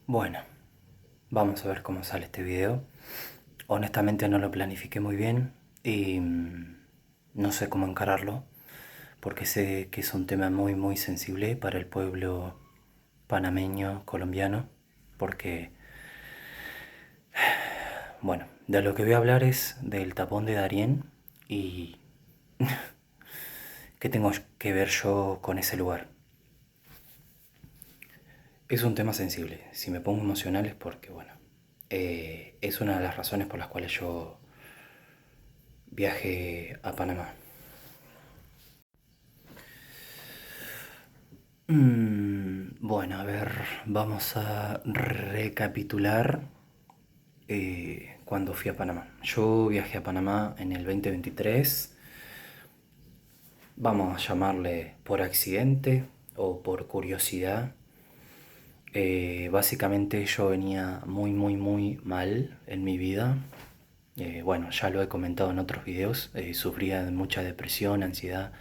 Bueno, vamos a ver cómo sale este video. Honestamente no lo planifiqué muy bien y no sé cómo encararlo porque sé que es un tema muy sensible para el pueblo panameño, colombiano, porque, bueno, de lo que voy a hablar es del tapón de Darién y qué tengo que ver yo con ese lugar. Es un tema sensible. Si me pongo emocional es porque, bueno, es una de las razones por las cuales yo viajé a Panamá. Bueno, a ver, vamos a recapitular cuando fui a Panamá. Yo viajé a Panamá en el 2023, vamos a llamarle por accidente o por curiosidad. Básicamente yo venía muy mal en mi vida. Bueno, ya lo he comentado en otros videos, sufría de mucha depresión, ansiedad.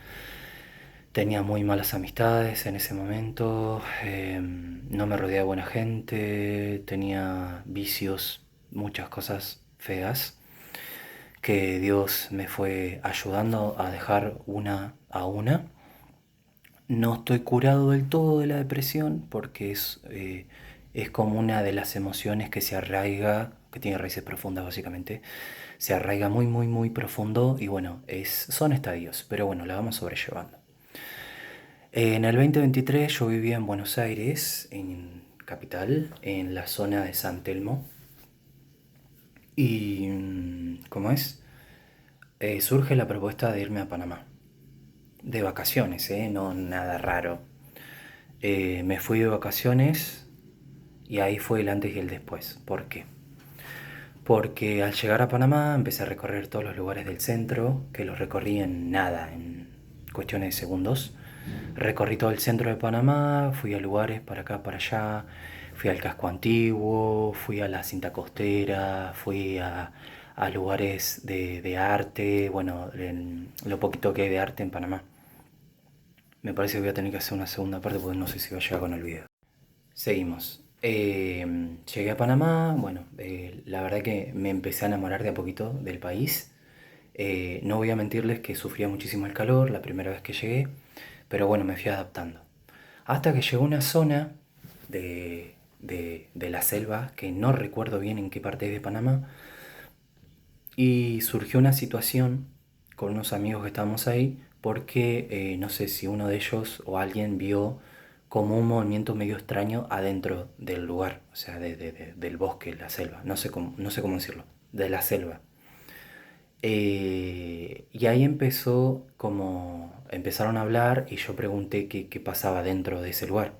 Tenía muy malas amistades en ese momento, no me rodeaba de buena gente, tenía vicios, muchas cosas feas que Dios me fue ayudando a dejar una a una. No estoy curado del todo de la depresión porque es como una de las emociones que se arraiga, que tiene raíces profundas básicamente, se arraiga muy profundo y bueno, son estadios, pero bueno, la vamos sobrellevando. En el 2023 yo vivía en Buenos Aires, en Capital, en la zona de San Telmo. Y, ¿cómo es? Surge la propuesta de irme a Panamá. De vacaciones, ¿eh? No nada raro. Me fui de vacaciones y ahí fue el antes y el después. ¿Por qué? Porque al llegar a Panamá empecé a recorrer todos los lugares del centro, que los recorrí en nada, en cuestiones de segundos. Recorrí todo el centro de Panamá, fui a lugares para acá, para allá, fui al casco antiguo, fui a la cinta costera, a lugares de arte, bueno, lo poquito que hay de arte en Panamá. Me parece que voy a tener que hacer una segunda parte porque no sé si va a llegar con el video. Seguimos. Llegué a Panamá, bueno, la verdad que me empecé a enamorar de a poquito del país. No voy a mentirles que sufría muchísimo el calor la primera vez que llegué, pero bueno, me fui adaptando. Hasta que llegó una zona de la selva, que no recuerdo bien en qué parte es de Panamá, y surgió una situación con unos amigos que estábamos ahí, porque no sé si uno de ellos o alguien vio como un movimiento medio extraño adentro del lugar, o sea, del bosque, la selva, no sé cómo decirlo, de la selva. Y ahí empezaron a hablar y yo pregunté qué pasaba dentro de ese lugar.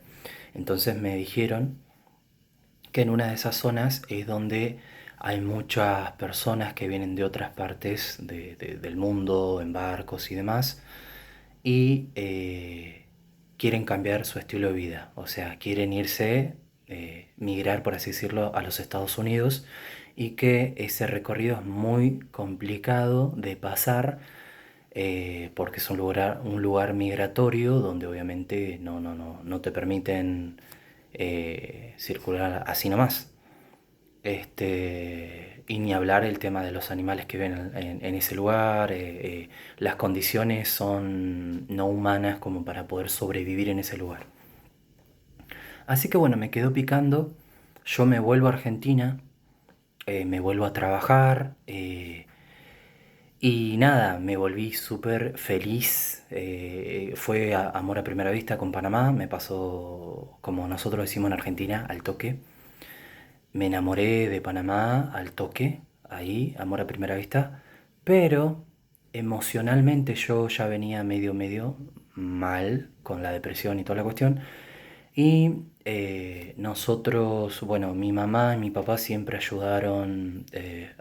Entonces me dijeron que en una de esas zonas es donde hay muchas personas que vienen de otras partes del mundo, en barcos y demás, y quieren cambiar su estilo de vida, o sea, quieren irse, migrar, por así decirlo, a los Estados Unidos, y que ese recorrido es muy complicado de pasar, porque es un lugar migratorio donde obviamente no te permiten circular así nomás. Y ni hablar el tema de los animales que ven en ese lugar. Las condiciones son no humanas como para poder sobrevivir en ese lugar. Así que bueno, me quedó picando. Yo me vuelvo a Argentina, me vuelvo a trabajar, y nada, me volví súper feliz. Fue amor a primera vista con Panamá. Me pasó, como nosotros decimos en Argentina, al toque. Me enamoré de Panamá al toque, ahí, amor a primera vista, pero emocionalmente yo ya venía medio mal con la depresión y toda la cuestión. Y nosotros, bueno, mi mamá y mi papá siempre ayudaron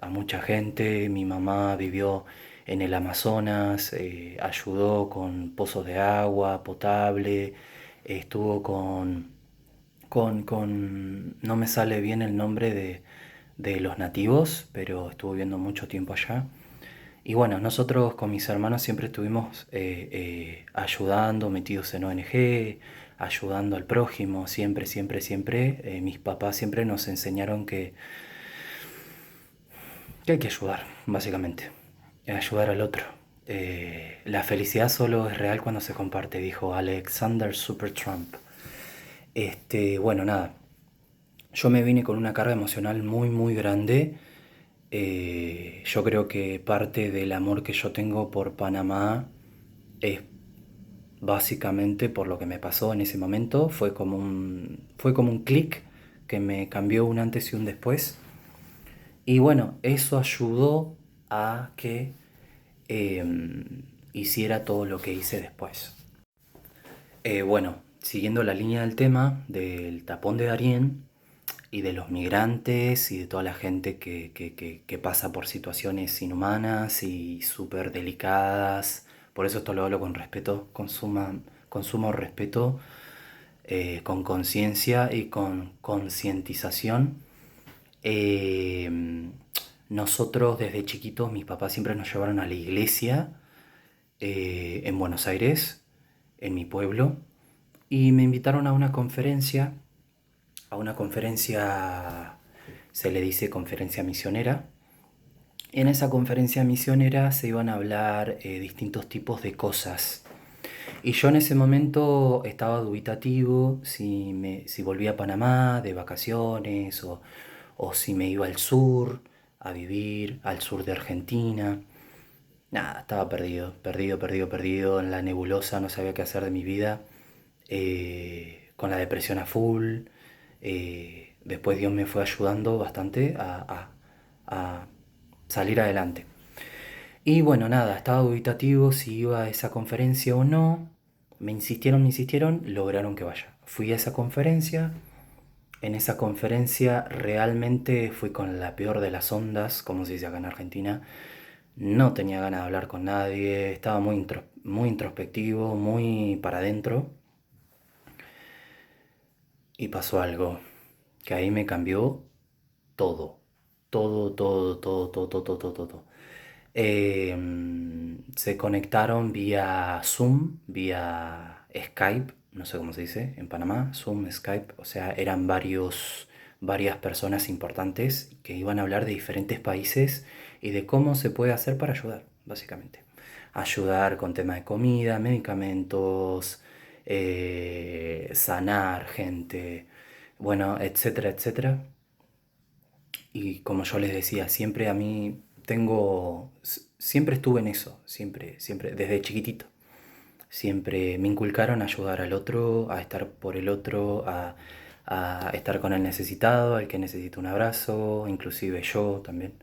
a mucha gente. Mi mamá vivió en el Amazonas, ayudó con pozos de agua potable, estuvo no me sale bien el nombre de los nativos, pero estuve viviendo mucho tiempo allá. Y bueno, nosotros con mis hermanos siempre estuvimos ayudando, metidos en ONG, ayudando al prójimo, siempre, siempre, siempre. Mis papás siempre nos enseñaron que hay que ayudar, básicamente, ayudar al otro. La felicidad solo es real cuando se comparte, dijo Alexander Supertramp. Bueno, nada, yo me vine con una carga emocional muy, muy grande. Yo creo que parte del amor que yo tengo por Panamá es básicamente por lo que me pasó en ese momento. Fue como un clic que me cambió un antes y un después. Y bueno, eso ayudó a que hiciera todo lo que hice después. Bueno, siguiendo la línea del tema del tapón de Darién y de los migrantes y de toda la gente que pasa por situaciones inhumanas y súper delicadas. Por eso esto lo hablo con respeto, con sumo respeto, con conciencia y con concientización. Eh, Nosotros desde chiquitos, mis papás siempre nos llevaron a la iglesia en Buenos Aires, en mi pueblo, y me invitaron a una conferencia, se le dice conferencia misionera. En esa conferencia misionera se iban a hablar distintos tipos de cosas. Y yo en ese momento estaba dubitativo si volvía a Panamá de vacaciones o si me iba al sur a vivir, al sur de Argentina. Nada, estaba perdido, perdido, perdido, perdido en la nebulosa, no sabía qué hacer de mi vida, con la depresión a full. Después Dios me fue ayudando bastante a salir adelante. Y bueno, nada, estaba dubitativo si iba a esa conferencia o no. Me insistieron, lograron que vaya. Fui a esa conferencia. En esa conferencia realmente fui con la peor de las ondas, como se dice acá en Argentina. No tenía ganas de hablar con nadie, estaba muy introspectivo, muy para adentro. Y pasó algo que ahí me cambió todo. Todo, todo, todo, todo, todo, todo, todo. Se conectaron vía Zoom, vía Skype, no sé cómo se dice en Panamá, Zoom, Skype, o sea, eran varias personas importantes que iban a hablar de diferentes países y de cómo se puede hacer para ayudar, básicamente. Ayudar con temas de comida, medicamentos, sanar gente, bueno, etcétera, etcétera. Y como yo les decía, siempre a mí siempre estuve en eso, siempre, siempre, desde chiquitito. Siempre me inculcaron a ayudar al otro, a estar por el otro, a estar con el necesitado, al que necesita un abrazo, inclusive yo también.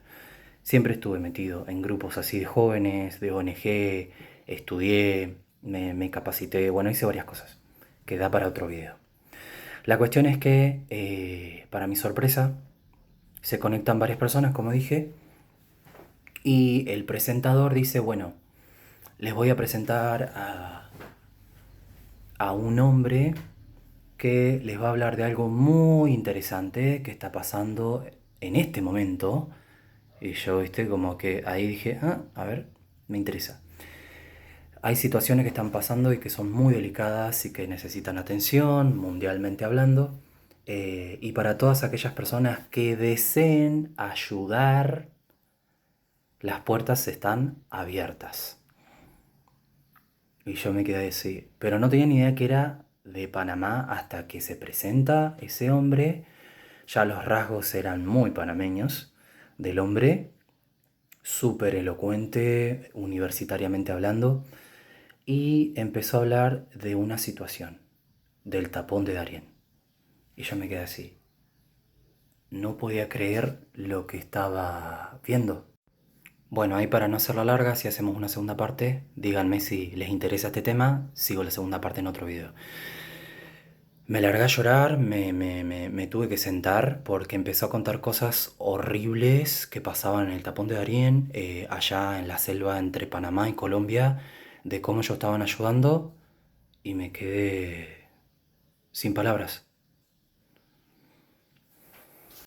Siempre estuve metido en grupos así de jóvenes, de ONG, estudié, me capacité, bueno, hice varias cosas, que da para otro video. La cuestión es que, para mi sorpresa, se conectan varias personas, como dije, y el presentador dice, bueno, les voy a presentar a un hombre que les va a hablar de algo muy interesante que está pasando en este momento. Y yo, viste, como que ahí dije, a ver, me interesa. Hay situaciones que están pasando y que son muy delicadas y que necesitan atención, mundialmente hablando. Y para todas aquellas personas que deseen ayudar, las puertas están abiertas. Y yo me quedé así, pero no tenía ni idea que era de Panamá hasta que se presenta ese hombre. Ya los rasgos eran muy panameños del hombre, súper elocuente, universitariamente hablando, y empezó a hablar de una situación, del tapón de Darién. Y yo me quedé así. No podía creer lo que estaba viendo. Bueno, ahí para no hacerla larga, si hacemos una segunda parte, díganme si les interesa este tema, sigo la segunda parte en otro video. Me largué a llorar, me tuve que sentar porque empezó a contar cosas horribles que pasaban en el tapón de Darién, allá en la selva entre Panamá y Colombia, de cómo ellos estaban ayudando y me quedé sin palabras.